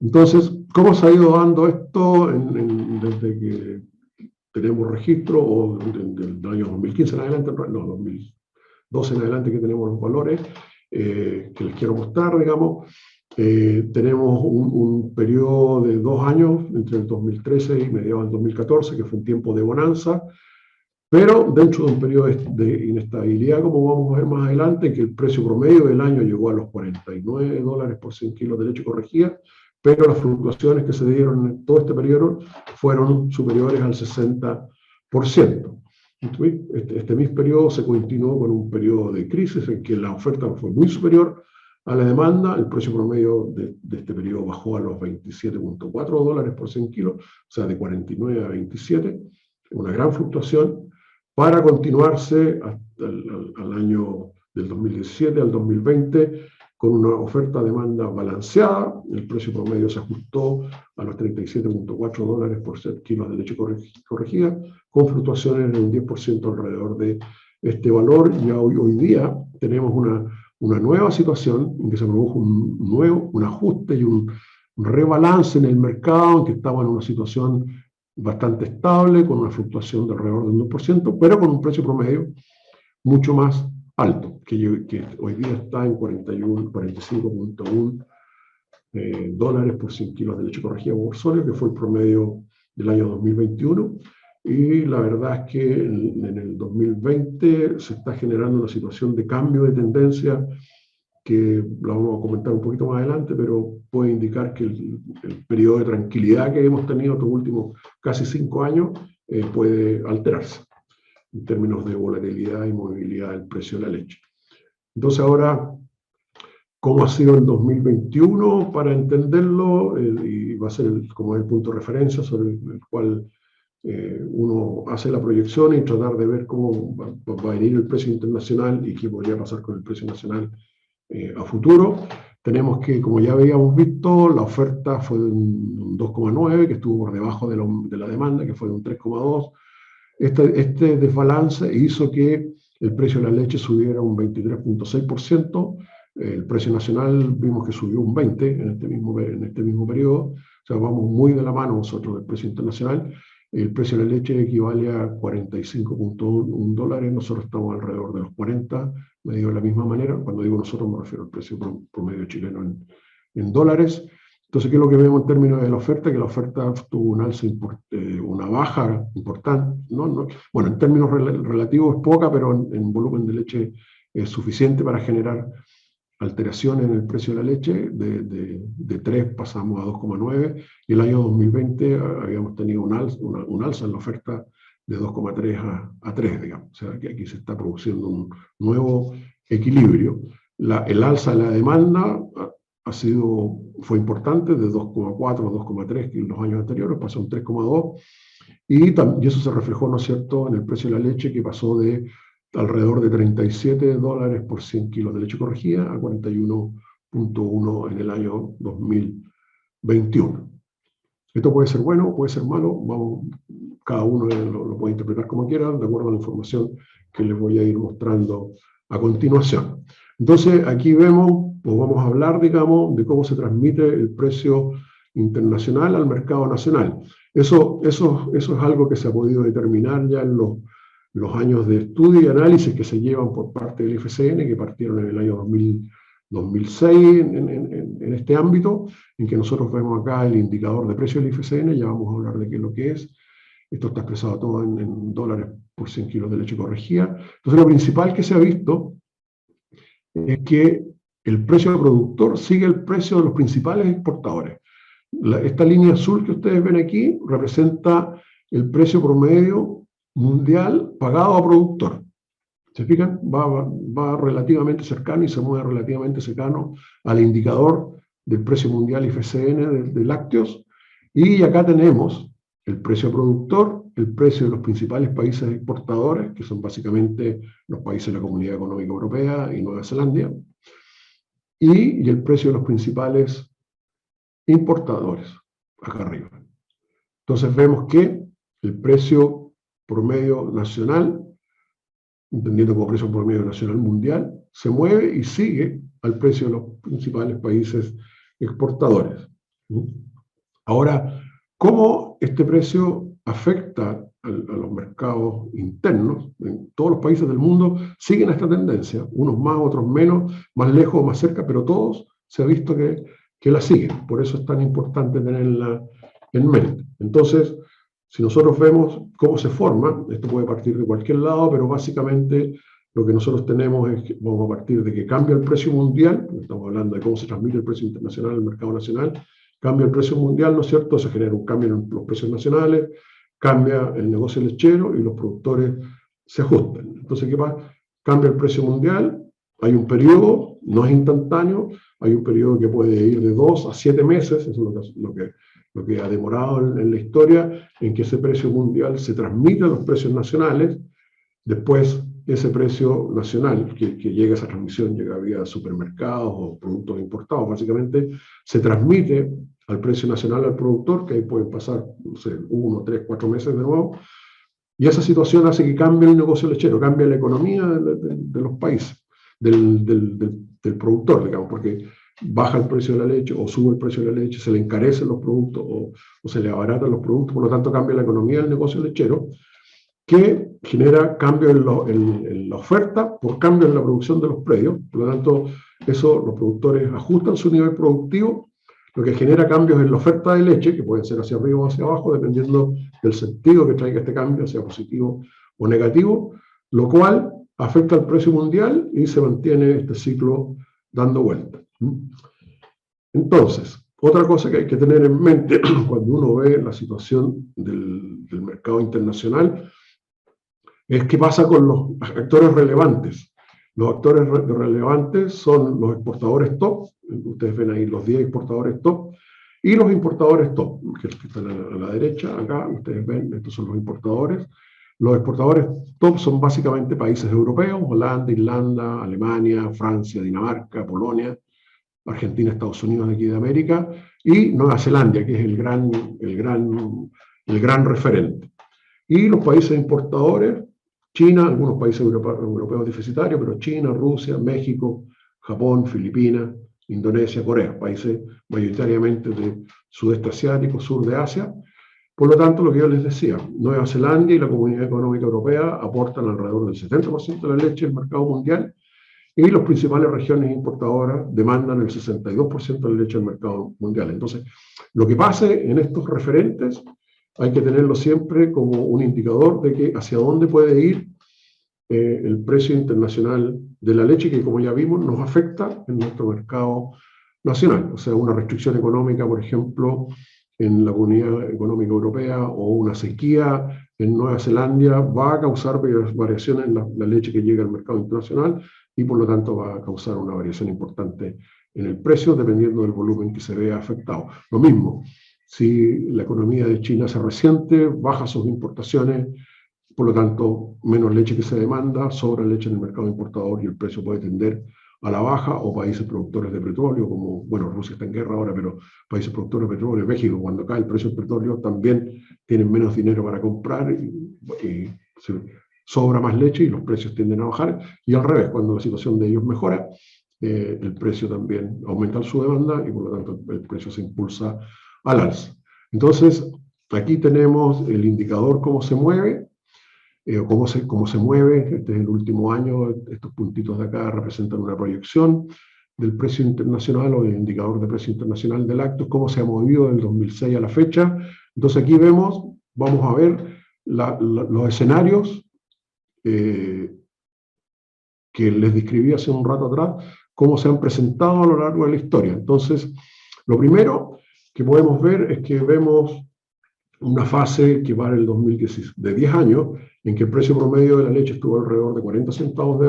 Entonces, ¿cómo se ha ido dando esto desde que tenemos registro, o del año 2015 en adelante, no, 2012 en adelante que tenemos los valores que les quiero mostrar, digamos? Tenemos un periodo de 2 años, entre el 2013 y mediados del 2014, que fue un tiempo de bonanza, pero dentro de un periodo de inestabilidad, como vamos a ver más adelante, que el precio promedio del año llegó a los $49 por 100 kilos de leche corregida, pero las fluctuaciones que se dieron en todo este periodo fueron superiores al 60%. Este mismo periodo se continuó con un periodo de crisis en que la oferta fue muy superior a la demanda. El precio promedio de este periodo bajó a los $27.4 por 100 kilos, o sea, de 49 a 27, una gran fluctuación, para continuarse hasta al año del 2017 al 2020 con una oferta-demanda balanceada. El precio promedio se ajustó a los $37.4 por 100 kilos de leche corregida, con fluctuaciones de un 10% alrededor de este valor. Y hoy día tenemos una nueva situación en que se produjo un ajuste y un rebalance en el mercado, en que estamos en una situación bastante estable, con una fluctuación de alrededor del 2%, pero con un precio promedio mucho más alto, que hoy día está en 45.1 dólares por 100 kilos de leche corregida por sólido, que fue el promedio del año 2021. Y la verdad es que en el 2020 se está generando una situación de cambio de tendencia que lo vamos a comentar un poquito más adelante, pero puede indicar que el periodo de tranquilidad que hemos tenido estos últimos casi 5 años puede alterarse en términos de volatilidad y movilidad del precio de la leche. Entonces ahora, ¿cómo ha sido el 2021? Para entenderlo, y va a ser como el punto de referencia sobre el cual uno hace la proyección y tratar de ver cómo va a venir el precio internacional y qué podría pasar con el precio nacional a futuro. Tenemos que, como ya habíamos visto, la oferta fue de un 2,9, que estuvo por debajo de la demanda, que fue de un 3,2. Este desbalance hizo que el precio de la leche subiera un 23.6%. El precio nacional vimos que subió un 20% en este mismo periodo. O sea, vamos muy de la mano nosotros del precio internacional. El precio de la leche equivale a 45.1 dólares. Nosotros estamos alrededor de los 40, medio de la misma manera. Cuando digo nosotros me refiero al precio promedio chileno en dólares. Entonces, ¿qué es lo que vemos en términos de la oferta? Que la oferta tuvo una baja importante. Bueno, en términos relativos es poca, pero en volumen de leche es suficiente para generar alteraciones en el precio de la leche. De 3 pasamos a 2,9, y el año 2020 habíamos tenido un alza en la oferta de 2,3 a 3, digamos. O sea, que aquí se está produciendo un nuevo equilibrio. El alza de la demanda fue importante, de 2,4 a 2,3, que en los años anteriores pasó a un 3,2, y eso se reflejó, ¿no es cierto?, en el precio de la leche, que pasó de alrededor de 37 dólares por 100 kilos de leche corregida a 41.1 en el año 2021. Esto puede ser bueno, puede ser malo, cada uno lo puede interpretar como quiera, de acuerdo a la información que les voy a ir mostrando a continuación. Entonces, aquí vemos, pues vamos a hablar, digamos, de cómo se transmite el precio internacional al mercado nacional. Eso es algo que se ha podido determinar ya en los años de estudio y análisis que se llevan por parte del IFCN, que partieron en el año 2006 en este ámbito, en que nosotros vemos acá el indicador de precio del IFCN. Ya vamos a hablar de qué es lo que es. Esto está expresado todo en dólares por 100 kilos de leche corregida. Entonces, lo principal que se ha visto es que el precio del productor sigue el precio de los principales exportadores. Esta línea azul que ustedes ven aquí representa el precio promedio mundial pagado a productor. ¿Se fijan? Va relativamente cercano y se mueve relativamente cercano al indicador del precio mundial IFCN de lácteos. Y acá tenemos el precio productor, el precio de los principales países exportadores, que son básicamente los países de la Comunidad Económica Europea y Nueva Zelanda, y el precio de los principales importadores, acá arriba. Entonces vemos que el precio promedio nacional, entendiendo como precio promedio nacional mundial, se mueve y sigue al precio de los principales países exportadores. Ahora, ¿cómo este precio afecta a los mercados internos? En todos los países del mundo siguen esta tendencia, unos más, otros menos, más lejos o más cerca, pero todos se ha visto que la siguen. Por eso es tan importante tenerla en mente. Entonces, si nosotros vemos cómo se forma, esto puede partir de cualquier lado, pero básicamente lo que nosotros tenemos es que vamos a partir de que cambia el precio mundial, estamos hablando de cómo se transmite el precio internacional al mercado nacional, cambia el precio mundial, ¿no es cierto? Se genera un cambio en los precios nacionales, cambia el negocio lechero y los productores se ajustan. Entonces, ¿qué pasa? Cambia el precio mundial, hay un periodo, no es instantáneo, hay un periodo que puede ir de 2 a 7 meses, eso es lo que ha demorado en la historia, en que ese precio mundial se transmite a los precios nacionales. Después, ese precio nacional que llega a esa transmisión, llega vía supermercados o productos importados, básicamente, se transmite al precio nacional al productor, que ahí pueden pasar, no sé, 1, 3, 4 meses de nuevo, y esa situación hace que cambie el negocio lechero, cambie la economía de los países, del productor, digamos, porque baja el precio de la leche o sube el precio de la leche, se le encarecen los productos o se le abaratan los productos, por lo tanto cambia la economía del negocio lechero, que genera cambio en la oferta por cambio en la producción de los predios. Por lo tanto, eso los productores ajustan su nivel productivo, lo que genera cambios en la oferta de leche, que pueden ser hacia arriba o hacia abajo, dependiendo del sentido que traiga este cambio, sea positivo o negativo, lo cual afecta al precio mundial y se mantiene este ciclo dando vuelta. Entonces, otra cosa que hay que tener en mente cuando uno ve la situación del mercado internacional es qué pasa con los actores relevantes. Los actores relevantes son los exportadores top, ustedes ven ahí los 10 exportadores top, y los importadores top, que están a la derecha, acá, ustedes ven, estos son los importadores. Los exportadores top son básicamente países europeos, Holanda, Irlanda, Alemania, Francia, Dinamarca, Polonia, Argentina, Estados Unidos de aquí de América, y Nueva Zelanda, que es el gran referente. Y los países importadores, China, algunos países europeos deficitarios, pero China, Rusia, México, Japón, Filipinas, Indonesia, Corea, países mayoritariamente de sudeste asiático, sur de Asia. Por lo tanto, lo que yo les decía, Nueva Zelanda y la Comunidad Económica Europea aportan alrededor del 70% de la leche del mercado mundial y las principales regiones importadoras demandan el 62% de la leche del mercado mundial. Entonces, lo que pase en estos referentes hay que tenerlo siempre como un indicador de que hacia dónde puede ir el precio internacional de la leche, que como ya vimos nos afecta en nuestro mercado nacional. O sea, una restricción económica, por ejemplo, en la Comunidad Económica Europea o una sequía en Nueva Zelanda va a causar variaciones en la leche que llega al mercado internacional y por lo tanto va a causar una variación importante en el precio dependiendo del volumen que se vea afectado. Lo mismo, si la economía de China se resiente, baja sus importaciones, por lo tanto, menos leche que se demanda, sobra leche en el mercado importador y el precio puede tender a la baja, o países productores de petróleo, como, bueno, Rusia está en guerra ahora, pero países productores de petróleo, México, cuando cae el precio del petróleo, también tienen menos dinero para comprar y sobra más leche y los precios tienden a bajar, y al revés, cuando la situación de ellos mejora, el precio también aumenta su demanda y por lo tanto el precio se impulsa al alza. Entonces, aquí tenemos el indicador cómo se mueve, cómo se mueve. Este es el último año, estos puntitos de acá representan una proyección del precio internacional o del indicador de precio internacional del lácteos, cómo se ha movido del 2006 a la fecha. Entonces aquí vamos a ver los escenarios que les describí hace un rato atrás, cómo se han presentado a lo largo de la historia. Entonces, lo primero que podemos ver es que vemos una fase que va en el 2016, de 10 años, en que el precio promedio de la leche estuvo alrededor de 40 centavos de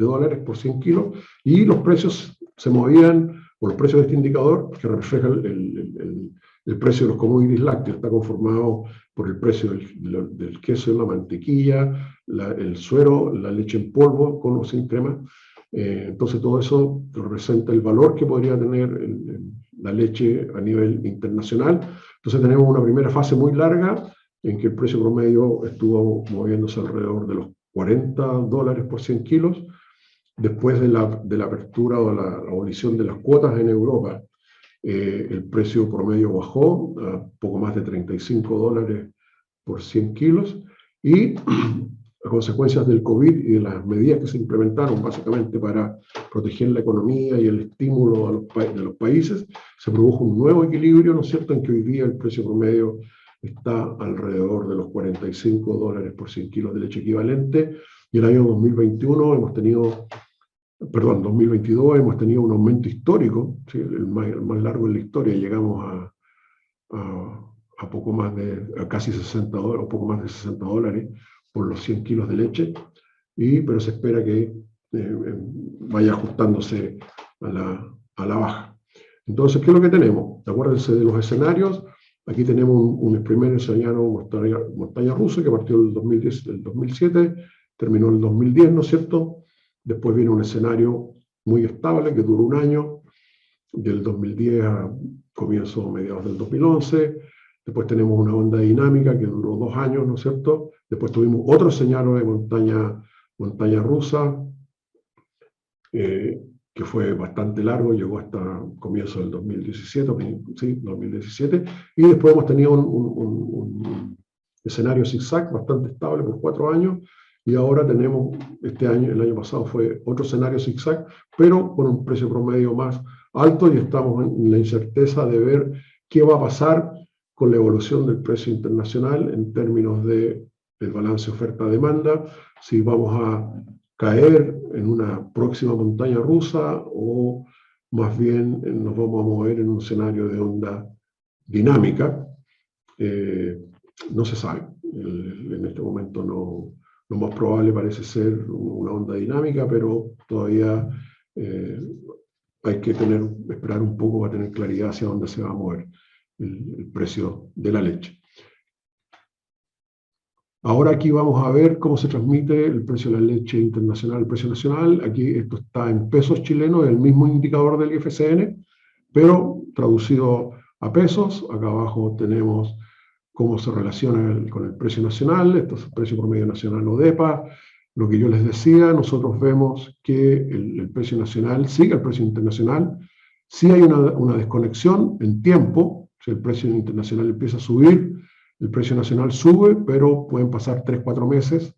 dólares por 100 kilos, y los precios se movían, o los precios de este indicador, que refleja el precio de los commodities lácteos, está conformado por el precio del queso, la mantequilla, el suero, la leche en polvo, con o sin crema. Entonces todo eso representa el valor que podría tener la leche a nivel internacional. Entonces tenemos una primera fase muy larga en que el precio promedio estuvo moviéndose alrededor de los 40 dólares por 100 kilos. Después de la apertura o la abolición de las cuotas en Europa, El precio promedio bajó a poco más de $35 por 100 kilos y a consecuencias del COVID y de las medidas que se implementaron básicamente para proteger la economía y el estímulo de los países, se produjo un nuevo equilibrio, ¿no es cierto?, en que hoy día el precio promedio está alrededor de los $45 por 100 kilos de leche equivalente, y el año 2021 hemos tenido, perdón, 2022 hemos tenido un aumento histórico, ¿sí?, el más largo en la historia. Llegamos a poco más de, a casi $60, o poco más de $60 por los 100 kilos de leche, pero se espera que vaya ajustándose a la baja. Entonces, ¿qué es lo que tenemos? Acuérdense de los escenarios. Aquí tenemos un primer escenario, montaña rusa, que partió del 2007, terminó en el 2010, ¿no es cierto? Después viene un escenario muy estable que duró un año, del 2010 a comienzo o mediados del 2011. Después tenemos una onda dinámica que duró 2 años, ¿no es cierto? Después tuvimos otro escenario de montaña rusa, que fue bastante largo, llegó hasta comienzo del 2017, sí, 2017, y después hemos tenido un escenario zigzag bastante estable por 4 años, y ahora tenemos, este año, el año pasado fue otro escenario zigzag, pero con un precio promedio más alto, y estamos en la incerteza de ver qué va a pasar con la evolución del precio internacional en términos del balance oferta-demanda, si vamos a caer en una próxima montaña rusa o más bien nos vamos a mover en un escenario de onda dinámica. No se sabe. En este momento no, lo más probable parece ser una onda dinámica, pero todavía hay que esperar un poco para tener claridad hacia dónde se va a mover el precio de la leche. Ahora aquí vamos a ver cómo se transmite el precio de la leche internacional, el precio nacional. Aquí esto está en pesos chilenos, el mismo indicador del IFCN, pero traducido a pesos. Acá abajo tenemos cómo se relaciona con el precio nacional. Esto es el precio promedio nacional ODEPA. Lo que yo les decía, nosotros vemos que el precio nacional sigue el precio internacional. Sí hay una desconexión en tiempo. Si el precio internacional empieza a subir, el precio nacional sube, pero pueden pasar 3-4 meses.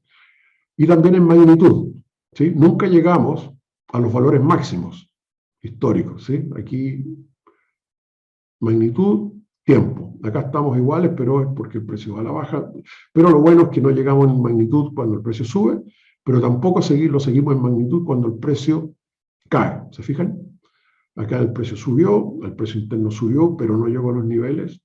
Y también en magnitud, ¿sí? Nunca llegamos a los valores máximos históricos, ¿sí? Aquí, magnitud, tiempo. Acá estamos iguales, pero es porque el precio va a la baja. Pero lo bueno es que no llegamos en magnitud cuando el precio sube, pero tampoco lo seguimos en magnitud cuando el precio cae. ¿Se fijan? Acá el precio subió, el precio interno subió, pero no llegó a los niveles.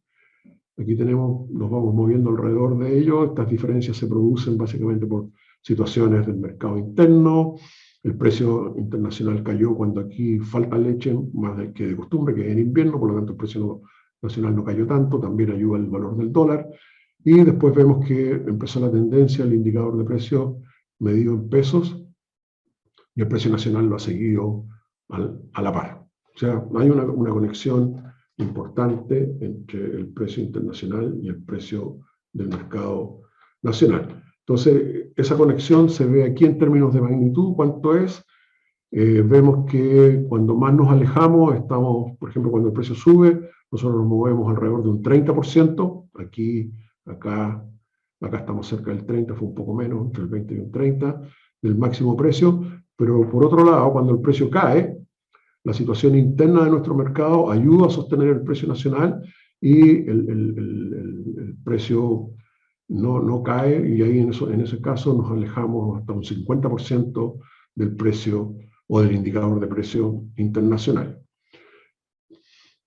Aquí nos vamos moviendo alrededor de ello. Estas diferencias se producen básicamente por situaciones del mercado interno. El precio internacional cayó cuando aquí falta leche más que de costumbre, que es en invierno, por lo tanto el precio nacional no cayó tanto, también ayuda el valor del dólar. Y después vemos que empezó la tendencia, el indicador de precio medido en pesos, y el precio nacional lo ha seguido a la par. O sea, hay una conexión importante entre el precio internacional y el precio del mercado nacional. Entonces, esa conexión se ve aquí en términos de magnitud, cuánto es. Vemos que cuando más nos alejamos, estamos, por ejemplo, cuando el precio sube, nosotros nos movemos alrededor de un 30%. Acá estamos cerca del 30%, fue un poco menos, entre el 20 y un 30% del máximo precio. Pero por otro lado, cuando el precio cae, la situación interna de nuestro mercado ayuda a sostener el precio nacional y el precio no cae, y ahí en ese caso nos alejamos hasta un 50% del precio o del indicador de precio internacional.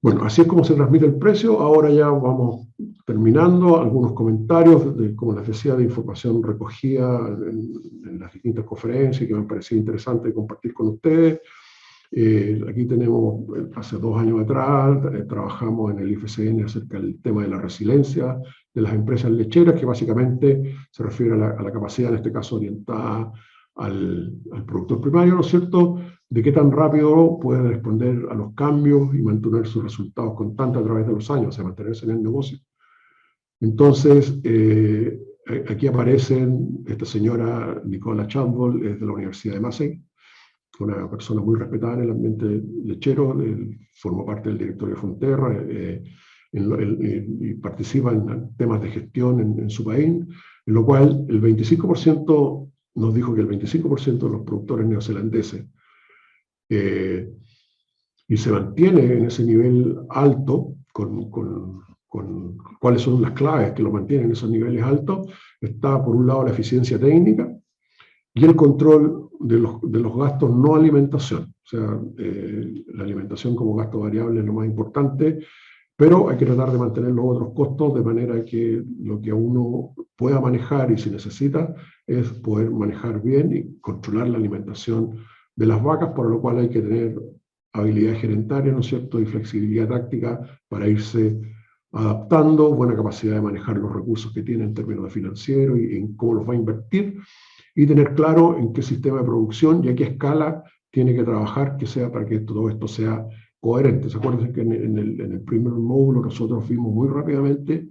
Bueno, así es como se transmite el precio. Ahora ya vamos terminando. Algunos comentarios, como les decía, de información recogida en las distintas conferencias que me ha parecido interesante compartir con ustedes. Aquí tenemos, hace 2 años atrás, trabajamos en el IFCN acerca del tema de la resiliencia de las empresas lecheras, que básicamente se refiere a la capacidad, en este caso orientada al productor primario, ¿no es cierto?, de qué tan rápido puede responder a los cambios y mantener sus resultados constantes a través de los años, o sea, mantenerse en el negocio. Entonces, aquí aparecen esta señora Nicola Chadbourne, es de la Universidad de Massey, fue una persona muy respetada en el ambiente lechero, formó parte del directorio de Fonterra y participa en temas de gestión en su país, en lo cual el 25% nos dijo que el 25% de los productores neozelandeses y se mantiene en ese nivel alto, con cuáles son las claves que lo mantienen en esos niveles altos, está por un lado la eficiencia técnica y el control de los gastos no alimentación. O sea, la alimentación como gasto variable es lo más importante, pero hay que tratar de mantener los otros costos de manera que lo que uno pueda manejar y si necesita es poder manejar bien y controlar la alimentación de las vacas, por lo cual hay que tener habilidad gerentaria, ¿no es cierto?, y flexibilidad táctica para irse adaptando, buena capacidad de manejar los recursos que tiene en términos de financiero y en cómo los va a invertir, y tener claro en qué sistema de producción y a qué escala tiene que trabajar que sea para que todo esto sea coherente. ¿Se acuerdan que en el primer módulo nosotros vimos muy rápidamente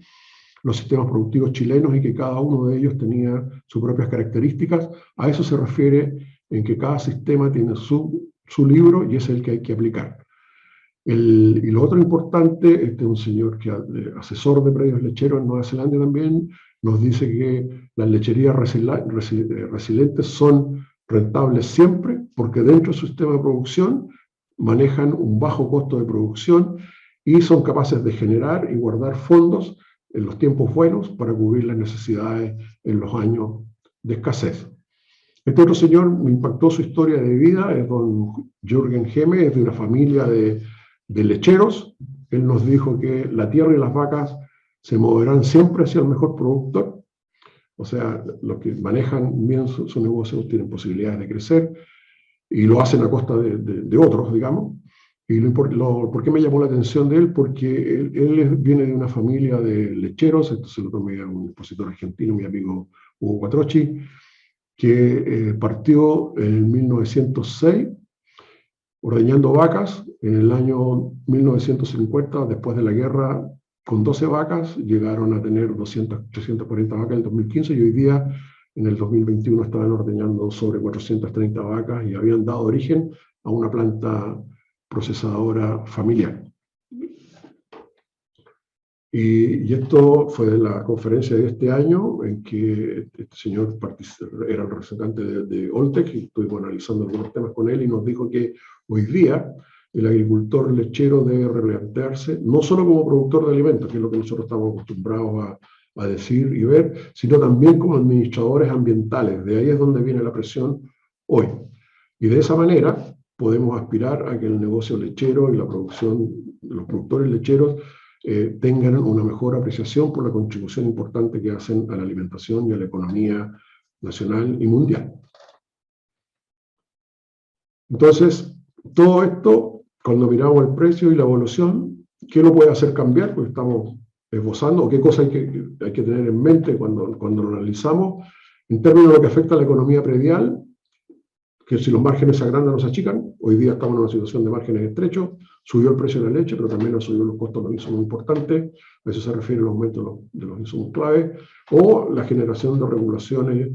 los sistemas productivos chilenos y que cada uno de ellos tenía sus propias características? A eso se refiere en que cada sistema tiene su libro y es el que hay que aplicar. Y lo otro importante, este es un señor que asesor de predios lecheros en Nueva Zelanda también, nos dice que las lecherías resilientes son rentables siempre porque dentro de su sistema de producción manejan un bajo costo de producción y son capaces de generar y guardar fondos en los tiempos buenos para cubrir las necesidades en los años de escasez. Este otro señor me impactó su historia de vida, es don Jürgen Hemme, es de una familia de lecheros. Él nos dijo que la tierra y las vacas se moverán siempre hacia el mejor productor, o sea, los que manejan bien su negocio tienen posibilidades de crecer y lo hacen a costa de otros, digamos. ¿Y por qué me llamó la atención de él? Porque él viene de una familia de lecheros, esto se lo tomé a un expositor argentino, mi amigo Hugo Quattrocchi, que partió en 1906 ordeñando vacas. En el año 1950, después de la guerra, con 12 vacas, llegaron a tener 200, 340 vacas en el 2015 y hoy día, en el 2021, estaban ordeñando sobre 430 vacas y habían dado origen a una planta procesadora familiar. Y esto fue de la conferencia de este año, en que este señor era el representante de Oltec, y estuvimos analizando algunos temas con él, y nos dijo que hoy día el agricultor lechero debe replantearse, no solo como productor de alimentos, que es lo que nosotros estamos acostumbrados a decir y ver, sino también como administradores ambientales. De ahí es donde viene la presión hoy. Y de esa manera podemos aspirar a que el negocio lechero y la producción de los productores lecheros tengan una mejor apreciación por la contribución importante que hacen a la alimentación y a la economía nacional y mundial. Entonces, todo esto, cuando miramos el precio y la evolución, ¿qué lo puede hacer cambiar? Pues estamos esbozando, o qué cosas hay que tener en mente cuando lo analizamos, en términos de lo que afecta a la economía predial, que si los márgenes se agrandan o se achican, hoy día estamos en una situación de márgenes estrechos, subió el precio de la leche, pero también han subido los costos de los insumos importantes, a eso se refiere el aumento de los insumos clave, o la generación de regulaciones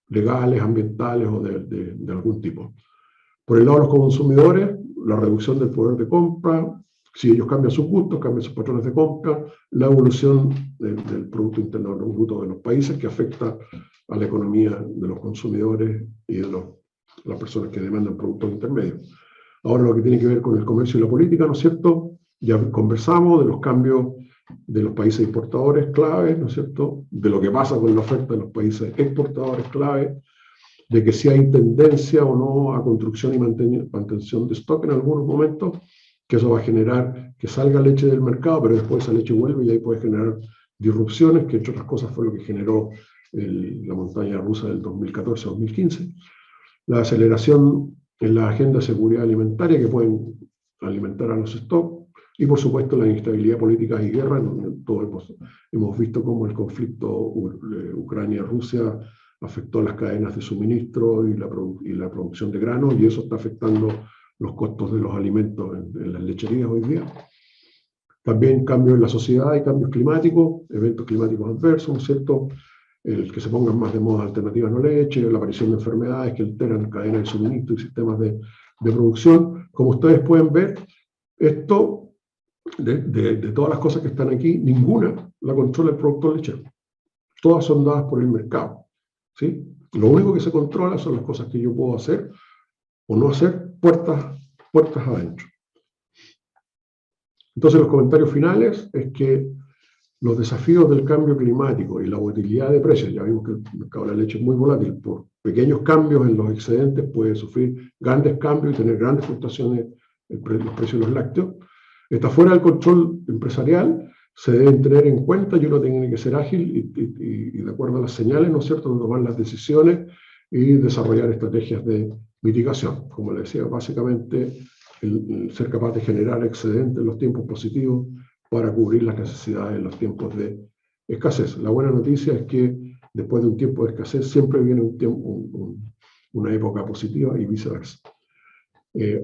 legales, ambientales o de algún tipo. Por el lado de los consumidores, la reducción del poder de compra, si ellos cambian sus gustos, cambian sus patrones de compra, la evolución del Producto Interno Bruto de los países que afecta a la economía de los consumidores y de las personas que demandan productos intermedios. Ahora lo que tiene que ver con el comercio y la política, ¿no es cierto? Ya conversamos de los cambios de los países importadores clave, ¿no es cierto? De lo que pasa con la oferta de los países exportadores clave, de que si hay tendencia o no a construcción y mantención de stock en algunos momentos, que eso va a generar que salga leche del mercado, pero después esa leche vuelve y ahí puede generar disrupciones, que entre otras cosas fue lo que generó la montaña rusa del 2014-2015. La aceleración en la agenda de seguridad alimentaria que pueden alimentar a los stocks, y por supuesto la inestabilidad política y guerra, donde todos hemos visto cómo el conflicto Ucrania-Rusia afectó las cadenas de suministro y la producción de granos, y eso está afectando los costos de los alimentos en las lecherías hoy día. También cambios en la sociedad y cambios climáticos, eventos climáticos adversos, ¿no es cierto? el que se pongan más de moda alternativas no leche, la aparición de enfermedades que alteran cadenas de suministro y sistemas de producción. Como ustedes pueden ver, esto, de todas las cosas que están aquí, ninguna la controla el productor lechero. Todas son dadas por el mercado, ¿sí? Lo único que se controla son las cosas que yo puedo hacer o no hacer puertas adentro. Entonces, los comentarios finales es que los desafíos del cambio climático y la volatilidad de precios, ya vimos que el mercado de la leche es muy volátil, por pequeños cambios en los excedentes puede sufrir grandes cambios y tener grandes fluctuaciones en los precios de los lácteos. Está fuera del control empresarial, se deben tener en cuenta y uno tiene que ser ágil y de acuerdo a las señales, ¿no es cierto?, de tomar las decisiones y desarrollar estrategias de mitigación. Como le decía, básicamente el ser capaz de generar excedentes en los tiempos positivos para cubrir las necesidades en los tiempos de escasez. La buena noticia es que después de un tiempo de escasez siempre viene una época positiva y viceversa.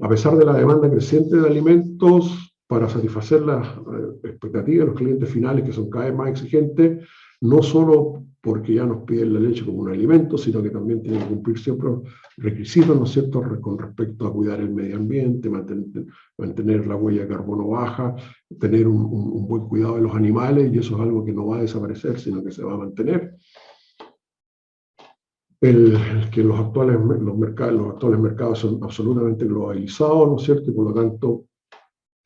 A pesar de la demanda creciente de alimentos, para satisfacer las expectativas de los clientes finales, que son cada vez más exigentes, no solo porque ya nos piden la leche como un alimento, sino que también tienen que cumplir siempre requisitos, ¿no es cierto?, con respecto a cuidar el medio ambiente, mantener la huella de carbono baja, tener un buen cuidado de los animales, y eso es algo que no va a desaparecer, sino que se va a mantener. Que los actuales mercados son absolutamente globalizados, ¿no es cierto?, y por lo tanto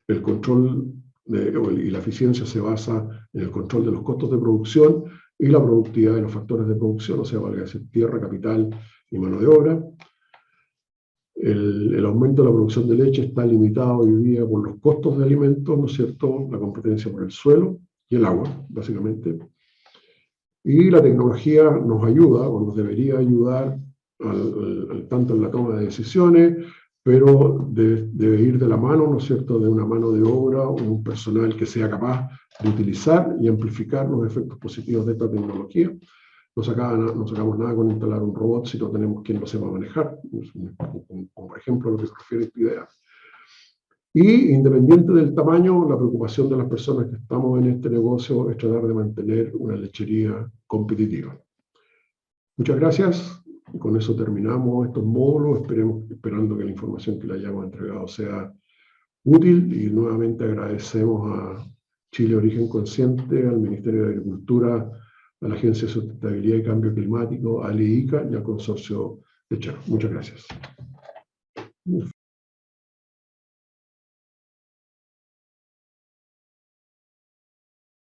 el control y la eficiencia se basa en el control de los costos de producción y la productividad de los factores de producción, o sea, valga decir, tierra, capital y mano de obra. El aumento de la producción de leche está limitado hoy día por los costos de alimentos, ¿no es cierto?, la competencia por el suelo y el agua, básicamente. Y la tecnología nos ayuda, o nos debería ayudar, tanto en la toma de decisiones, pero debe ir de la mano, ¿no es cierto?, de una mano de obra o un personal que sea capaz de utilizar y amplificar los efectos positivos de esta tecnología. No sacamos nada con instalar un robot si no tenemos quien lo sepa manejar, como por ejemplo a lo que se refiere a esta idea. Y independiente del tamaño, la preocupación de las personas que estamos en este negocio es tratar de mantener una lechería competitiva. Muchas gracias. Con eso terminamos estos módulos, esperando que la información que le hayamos entregado sea útil, y nuevamente agradecemos a Chile Origen Consciente, al Ministerio de Agricultura, a la Agencia de Sustentabilidad y Cambio Climático, al IICA y al Consorcio Lechero. Muchas gracias.